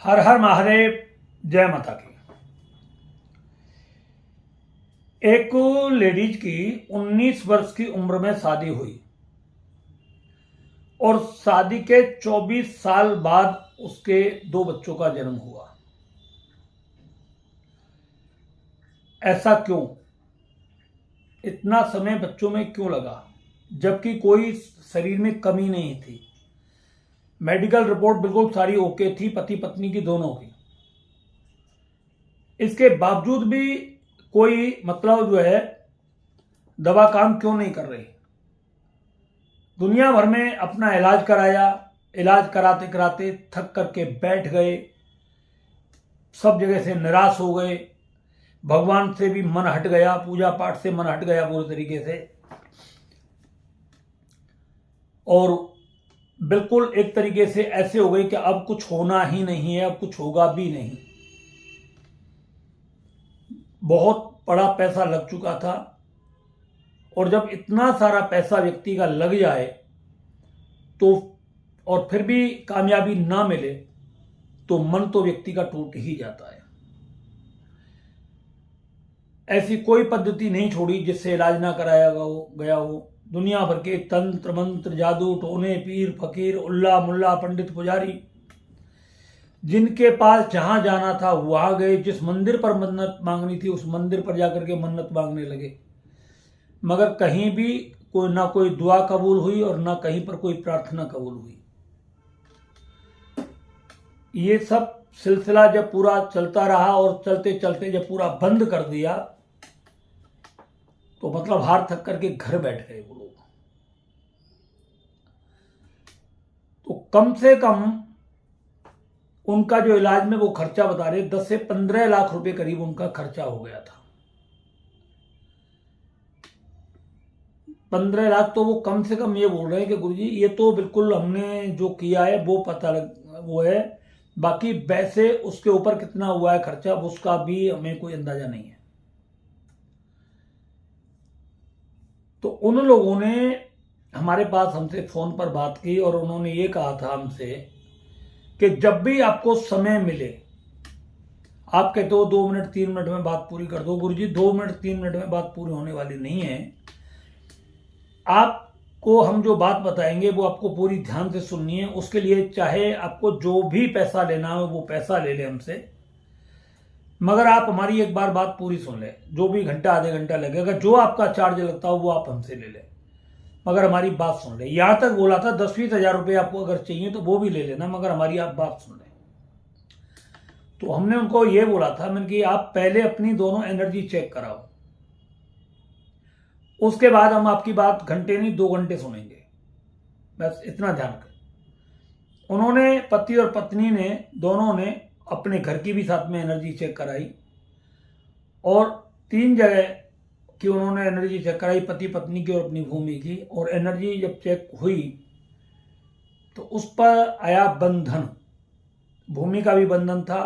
हर हर महादेव। जय माता की। एक लेडीज की 19 वर्ष की उम्र में शादी हुई और शादी के 24 साल बाद उसके 2 बच्चों का जन्म हुआ। ऐसा क्यों? इतना समय बच्चों में क्यों लगा, जबकि कोई शरीर में कमी नहीं थी। मेडिकल रिपोर्ट बिल्कुल सारी ओके थी, पति पत्नी की दोनों की। इसके बावजूद भी कोई जो है दवा काम क्यों नहीं कर रही। दुनिया भर में अपना इलाज कराया, इलाज कराते कराते थक करके बैठ गए, सब जगह से निराश हो गए, भगवान से भी मन हट गया, पूजा पाठ से मन हट गया पूरी तरीके से, और बिल्कुल एक तरीके से ऐसे हो गए कि अब कुछ होना ही नहीं है, अब कुछ होगा भी नहीं। बहुत बड़ा पैसा लग चुका था, और जब इतना सारा पैसा व्यक्ति का लग जाए तो और फिर भी कामयाबी ना मिले तो मन तो व्यक्ति का टूट ही जाता है। ऐसी कोई पद्धति नहीं छोड़ी जिससे इलाज ना कराया गया हो। दुनिया भर के तंत्र मंत्र, जादू टोने, पीर फकीर, उल्ला मुल्ला, पंडित पुजारी, जिनके पास जहां जाना था वहां गए। जिस मंदिर पर मन्नत मांगनी थी उस मंदिर पर जाकर के मन्नत मांगने लगे, मगर कहीं भी ना कोई दुआ कबूल हुई और ना कहीं पर कोई प्रार्थना कबूल हुई। ये सब सिलसिला जब पूरा चलता रहा और चलते चलते जब पूरा बंद कर दिया तो हार थक करके घर बैठ गए वो लोग। तो कम से कम उनका जो इलाज में वो खर्चा बता रहे 10 से 15 लाख रुपए करीब उनका खर्चा हो गया था। 15 लाख तो वो कम से कम ये बोल रहे हैं कि गुरुजी ये तो बिल्कुल हमने जो किया है वो वो है, बाकी वैसे उसके ऊपर कितना हुआ है खर्चा उसका भी हमें कोई अंदाजा नहीं है। तो उन लोगों ने हमारे पास हमसे फोन पर बात की और उन्होंने ये कहा था हमसे कि जब भी आपको समय मिले, आप कहते हो 2 मिनट 3 मिनट में बात पूरी कर दो। गुरुजी 2 मिनट 3 मिनट में बात पूरी होने वाली नहीं है। आपको हम जो बात बताएंगे वो आपको पूरी ध्यान से सुननी है। उसके लिए चाहे आपको जो भी पैसा लेना हो वो पैसा ले ले हमसे, मगर आप हमारी एक बार बात पूरी सुन ले। जो भी घंटा आधे घंटा लगेगा, जो आपका चार्ज लगता हो वो आप हमसे ले ले, मगर हमारी बात सुन ले। यहां तक बोला था 10-20 हजार रुपये आपको अगर चाहिए तो वो भी ले लेना, मगर हमारी आप बात सुन ले। तो हमने उनको ये बोला था मैंने कि आप पहले अपनी दोनों एनर्जी चेक कराओ, उसके बाद हम आपकी बात घंटे नहीं 2 घंटे सुनेंगे, बस इतना ध्यान रखें। उन्होंने पति और पत्नी ने दोनों ने अपने घर की भी साथ में एनर्जी चेक कराई और 3 जगह की उन्होंने एनर्जी चेक कराई, पति पत्नी की और अपनी भूमि की। और एनर्जी जब चेक हुई तो उस पर आया बंधन। भूमि का भी बंधन था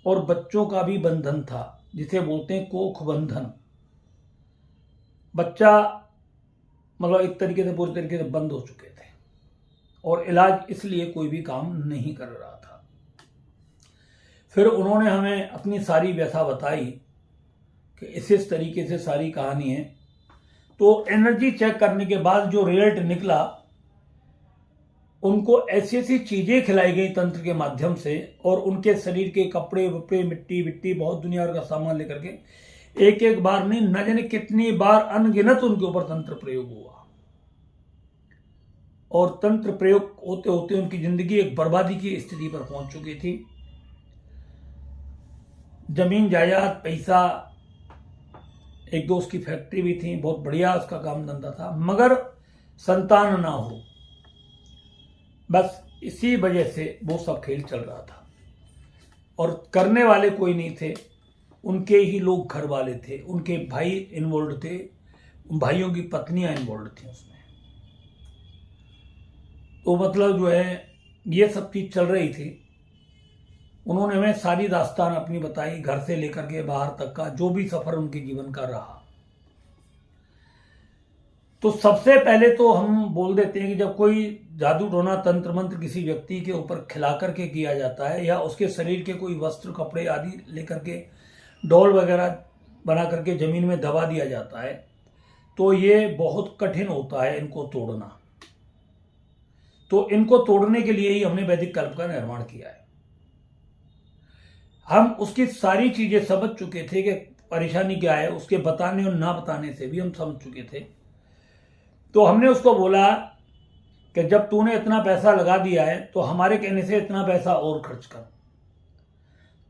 और बच्चों का भी बंधन था, जिसे बोलते हैं कोख बंधन। बच्चा एक तरीके से पूरी तरीके से बंद हो चुके थे और इलाज इसलिए कोई भी काम नहीं कर रहा था। फिर उन्होंने हमें अपनी सारी व्यथा बताई कि इस तरीके से सारी कहानी है। तो एनर्जी चेक करने के बाद जो रिजल्ट निकला, उनको ऐसी ऐसी चीजें खिलाई गई तंत्र के माध्यम से, और उनके शरीर के कपड़े वपड़े, मिट्टी विट्टी, बहुत दुनिया का सामान लेकर के एक एक बार नहीं न जाने कितनी बार अनगिनत उनके ऊपर तंत्र प्रयोग हुआ। और तंत्र प्रयोग होते होते उनकी जिंदगी एक बर्बादी की स्थिति पर पहुंच चुकी थी। जमीन जायदाद, पैसा, एक दोस्त की फैक्ट्री भी थी, बहुत बढ़िया उसका काम धंधा था, मगर संतान ना हो। बस इसी वजह से वो सब खेल चल रहा था और करने वाले कोई नहीं थे। उनके ही लोग घर वाले थे, उनके भाई इन्वॉल्व थे, भाइयों की पत्नियां इन्वॉल्व थी उसमें। तो जो है ये सब चीज चल रही थी। उन्होंने हमें सारी दास्तान अपनी बताई, घर से लेकर के बाहर तक का जो भी सफर उनके जीवन का रहा। तो सबसे पहले तो हम बोल देते हैं कि जब कोई जादू टोना तंत्र मंत्र किसी व्यक्ति के ऊपर खिला करके किया जाता है या उसके शरीर के कोई वस्त्र कपड़े आदि लेकर के डॉल वगैरह बना करके ज़मीन में दबा दिया जाता है, तो ये बहुत कठिन होता है इनको तोड़ना। तो इनको तोड़ने के लिए ही हमने वैदिक कल्प का निर्माण किया है। हम उसकी सारी चीज़ें समझ चुके थे कि परेशानी क्या है, उसके बताने और ना बताने से भी हम समझ चुके थे। तो हमने उसको बोला कि जब तूने इतना पैसा लगा दिया है तो हमारे कहने से इतना पैसा और खर्च कर।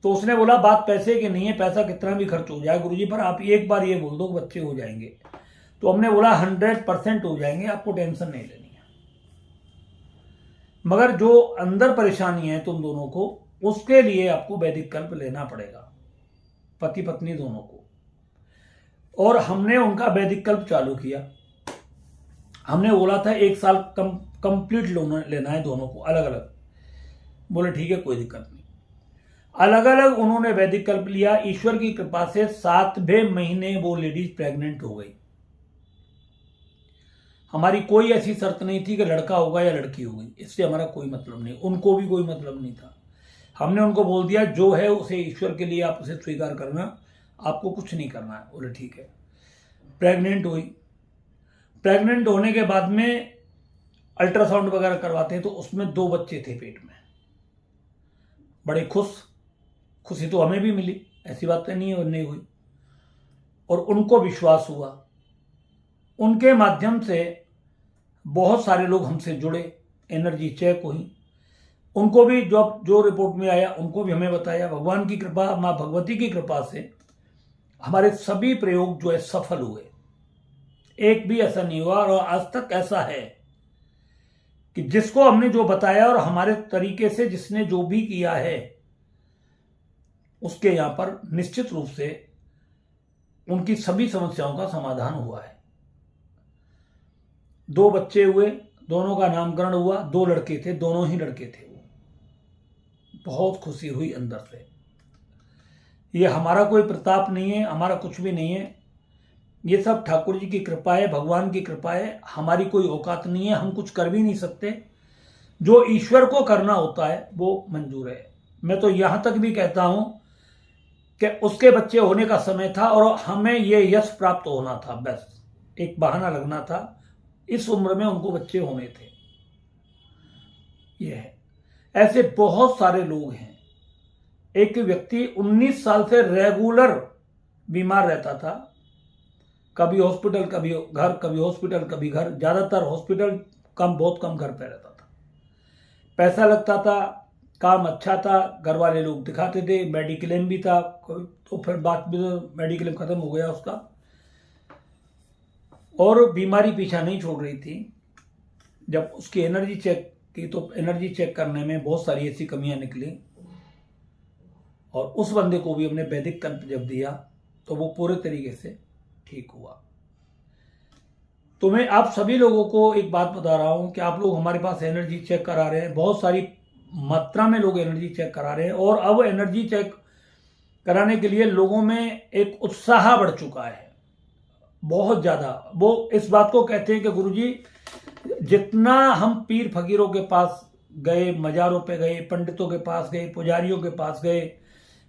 तो उसने बोला बात पैसे की नहीं है, पैसा कितना भी खर्च हो जाए गुरुजी, पर आप एक बार ये बोल दो बच्चे हो जाएंगे। तो हमने बोला 100% हो जाएंगे, आपको टेंशन नहीं लेनी है, मगर जो अंदर परेशानी है तुम दोनों को, उसके लिए आपको वैदिक कल्प लेना पड़ेगा, पति पत्नी दोनों को। और हमने उनका वैदिक कल्प चालू किया। हमने बोला था 1 साल कंप्लीट लेना है दोनों को अलग अलग। बोले ठीक है, कोई दिक्कत नहीं। अलग अलग उन्होंने वैदिक कल्प लिया। ईश्वर की कृपा से 7वें महीने वो लेडीज प्रेग्नेंट हो गई। हमारी कोई ऐसी शर्त नहीं थी कि लड़का होगा या लड़की होगी, इससे हमारा कोई मतलब नहीं, उनको भी कोई मतलब नहीं था। हमने उनको बोल दिया जो है उसे ईश्वर के लिए आप उसे स्वीकार करना, आपको कुछ नहीं करना है। बोले ठीक है। प्रेग्नेंट हुई। प्रेग्नेंट होने के बाद में अल्ट्रासाउंड वगैरह करवाते हैं तो उसमें 2 बच्चे थे पेट में। बड़े खुशी तो हमें भी मिली, ऐसी बात नहीं है नहीं हुई। और उनको विश्वास हुआ। उनके माध्यम से बहुत सारे लोग हमसे जुड़े, एनर्जी चेक हुई, उनको भी जो रिपोर्ट में आया उनको भी हमें बताया। भगवान की कृपा, माँ भगवती की कृपा से हमारे सभी प्रयोग जो है सफल हुए, एक भी ऐसा नहीं हुआ। और आज तक ऐसा है कि जिसको हमने जो बताया और हमारे तरीके से जिसने जो भी किया है, उसके यहां पर निश्चित रूप से उनकी सभी समस्याओं का समाधान हुआ है। 2 बच्चे हुए, दोनों का नामकरण हुआ। 2 लड़के थे, दोनों ही लड़के थे। बहुत खुशी हुई अंदर से। ये हमारा कोई प्रताप नहीं है, हमारा कुछ भी नहीं है, ये सब ठाकुर जी की कृपा है, भगवान की कृपा है। हमारी कोई औकात नहीं है, हम कुछ कर भी नहीं सकते। जो ईश्वर को करना होता है वो मंजूर है। मैं तो यहां तक भी कहता हूं कि उसके बच्चे होने का समय था और हमें ये यश प्राप्त होना था, बस एक बहाना लगना था। इस उम्र में उनको बच्चे होने थे। ये है। ऐसे बहुत सारे लोग हैं। एक व्यक्ति 19 साल से रेगुलर बीमार रहता था, कभी हॉस्पिटल कभी घर, कभी हॉस्पिटल कभी घर, ज्यादातर हॉस्पिटल, बहुत कम घर पे रहता था। पैसा लगता था, काम अच्छा था, घर वाले लोग दिखाते थे, मेडिक्लेम भी था। तो फिर बात भी मेडिक्लेम खत्म हो गया उसका, और बीमारी पीछा नहीं छोड़ रही थी। जब उसकी एनर्जी चेक की तो एनर्जी चेक करने में बहुत सारी ऐसी कमियां निकली, और उस बंदे को भी हमने वैदिक कल्प जब दिया तो वो पूरे तरीके से ठीक हुआ। तो मैं आप सभी लोगों को एक बात बता रहा हूं कि आप लोग हमारे पास एनर्जी चेक करा रहे हैं, बहुत सारी मात्रा में लोग एनर्जी चेक करा रहे हैं, और अब एनर्जी चेक कराने के लिए लोगों में एक उत्साह बढ़ चुका है बहुत ज्यादा। वो इस बात को कहते हैं कि गुरुजी, जितना हम पीर फकीरों के पास गए, मजारों पे गए, पंडितों के पास गए, पुजारियों के पास गए,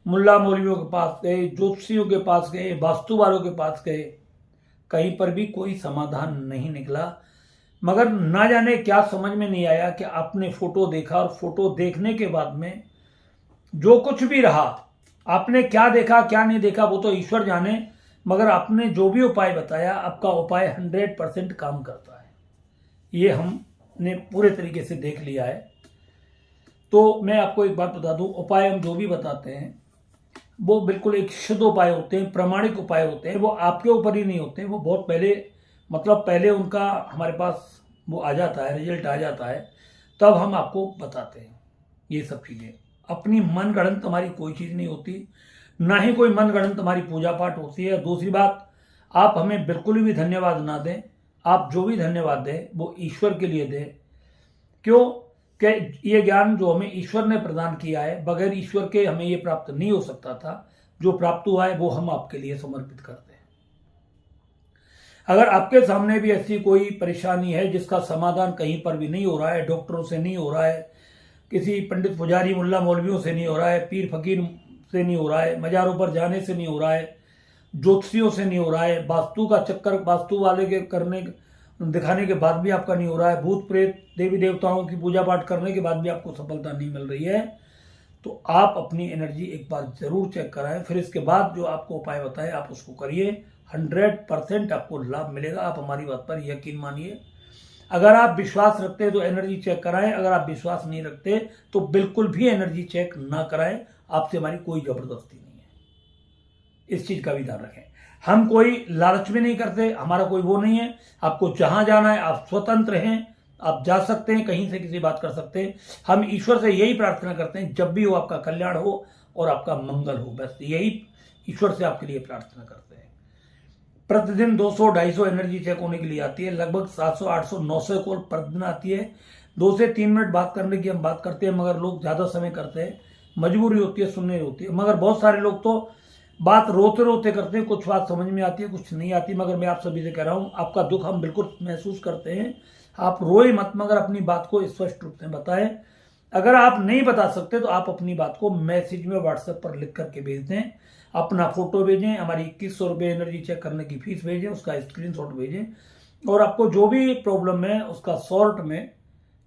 मुल्ला मौलवियों के पास गए, ज्योतिषियों के पास गए, वास्तु वालों के पास गए, कहीं पर भी कोई समाधान नहीं निकला। मगर ना जाने क्या समझ में नहीं आया कि आपने फोटो देखा, और फोटो देखने के बाद में जो कुछ भी रहा, आपने क्या देखा क्या नहीं देखा वो तो ईश्वर जाने, मगर आपने जो भी उपाय बताया, आपका उपाय 100% काम करता है। ये हमने पूरे तरीके से देख लिया है। तो मैं आपको एक बात बता दूं, उपाय हम जो भी बताते हैं वो बिल्कुल एक शुद्ध उपाय होते हैं, प्रामाणिक उपाय होते हैं। वो आपके ऊपर ही नहीं होते, वो बहुत पहले, मतलब पहले उनका हमारे पास वो आ जाता है, रिजल्ट आ जाता है, तब हम आपको बताते हैं ये सब चीज़ें। अपनी मन गढ़ंत हमारी कोई चीज़ नहीं होती, ना ही कोई मन गढ़ंत हमारी पूजा पाठ होती है। दूसरी बात, आप हमें बिल्कुल भी धन्यवाद ना दें, आप जो भी धन्यवाद दें वो ईश्वर के लिए दें। क्यों कि ये ज्ञान जो हमें ईश्वर ने प्रदान किया है, बगैर ईश्वर के हमें ये प्राप्त नहीं हो सकता था। जो प्राप्त हुआ है वो हम आपके लिए समर्पित करते हैं। अगर आपके सामने भी ऐसी कोई परेशानी है जिसका समाधान कहीं पर भी नहीं हो रहा है, डॉक्टरों से नहीं हो रहा है, किसी पंडित पुजारी मुल्ला मौलवियों से नहीं हो रहा है, पीर फकीर से नहीं हो रहा है, मज़ारों पर जाने से नहीं हो रहा है, ज्योतिषियों से नहीं हो रहा है, वास्तु का चक्कर वास्तु वाले के करने दिखाने के बाद भी आपका नहीं हो रहा है, भूत प्रेत देवी देवताओं की पूजा पाठ करने के बाद भी आपको सफलता नहीं मिल रही है, तो आप अपनी एनर्जी एक बार जरूर चेक कराएं। फिर इसके बाद जो आपको उपाय बताए आप उसको करिए, 100% आपको लाभ मिलेगा। आप हमारी बात पर यकीन मानिए। अगर आप विश्वास रखते हैं तो एनर्जी चेक कराएं, अगर आप विश्वास नहीं रखते तो बिल्कुल भी एनर्जी चेक ना कराएं। आपसे हमारी कोई जबरदस्ती नहीं है, इस चीज का भी ध्यान रखें। हम कोई लालच में नहीं करते, हमारा कोई वो नहीं है। आपको जहां जाना है आप स्वतंत्र हैं, आप जा सकते हैं, कहीं से किसी बात कर सकते हैं। हम ईश्वर से यही प्रार्थना करते हैं जब भी हो आपका कल्याण हो और आपका मंगल हो, बस यही ईश्वर से आपके लिए प्रार्थना करते हैं। प्रतिदिन 200-250 एनर्जी चेक होने के लिए आती है, लगभग 700-800-900 कॉल प्रतिदिन आती है। 2 से 3 मिनट बात करने की हम बात करते हैं, मगर लोग ज़्यादा समय करते हैं, मजबूरी होती है, सुनने होती है। मगर बहुत सारे लोग तो बात रोते रोते करते हैं, कुछ बात समझ में आती है, कुछ नहीं आती। मगर मैं आप सभी से कह रहा हूँ, आपका दुख हम बिल्कुल महसूस करते हैं। आप रोए मत, मगर अपनी बात को स्पष्ट रूप से बताएं। अगर आप नहीं बता सकते तो आप अपनी बात को मैसेज में व्हाट्सएप पर लिख करके भेज दें, अपना फोटो भेजें, हमारी 2100 रुपये एनर्जी चेक करने की फीस भेजें, उसका स्क्रीनशॉट भेजें, और आपको जो भी प्रॉब्लम है उसका शॉर्ट में,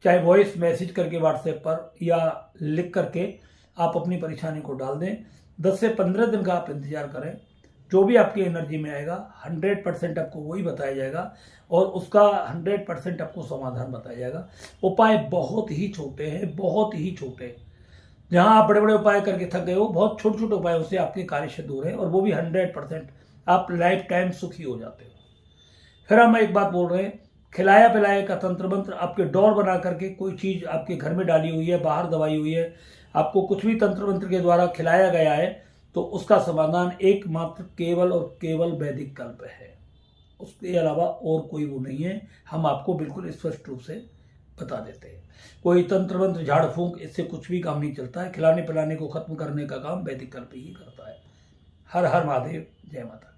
चाहे वॉइस मैसेज करके व्हाट्सएप पर या लिख करके आप अपनी परेशानी को डाल दें। 10 से 15 दिन का आप इंतजार करें, जो भी आपकी एनर्जी में आएगा 100% आपको वही बताया जाएगा और उसका 100% आपको समाधान बताया जाएगा। उपाय बहुत ही छोटे हैं, बहुत ही छोटे। जहां आप बड़े बड़े उपाय करके थक गए हो, बहुत छोटे छोटे उपायों से आपके कार्य से दूर है, और वो भी 100% आप लाइफ टाइम सुखी हो जाते हो। फिर हम एक बात बोल रहे हैं, खिलाया पिलाया का तंत्र मंत्र आपके डोर बना करके कोई चीज आपके घर में डाली हुई है, बाहर दवाई हुई है, आपको कुछ भी तंत्र मंत्र के द्वारा खिलाया गया है, तो उसका समाधान एकमात्र केवल और केवल वैदिक कल्प है। उसके अलावा और कोई वो नहीं है। हम आपको बिल्कुल स्पष्ट रूप से बता देते हैं। कोई तंत्र मंत्र झाड़ फूंक इससे कुछ भी काम नहीं चलता है। खिलाने पिलाने को खत्म करने का काम वैदिक कल्प ही करता है। हर हर महादेव, जय माता।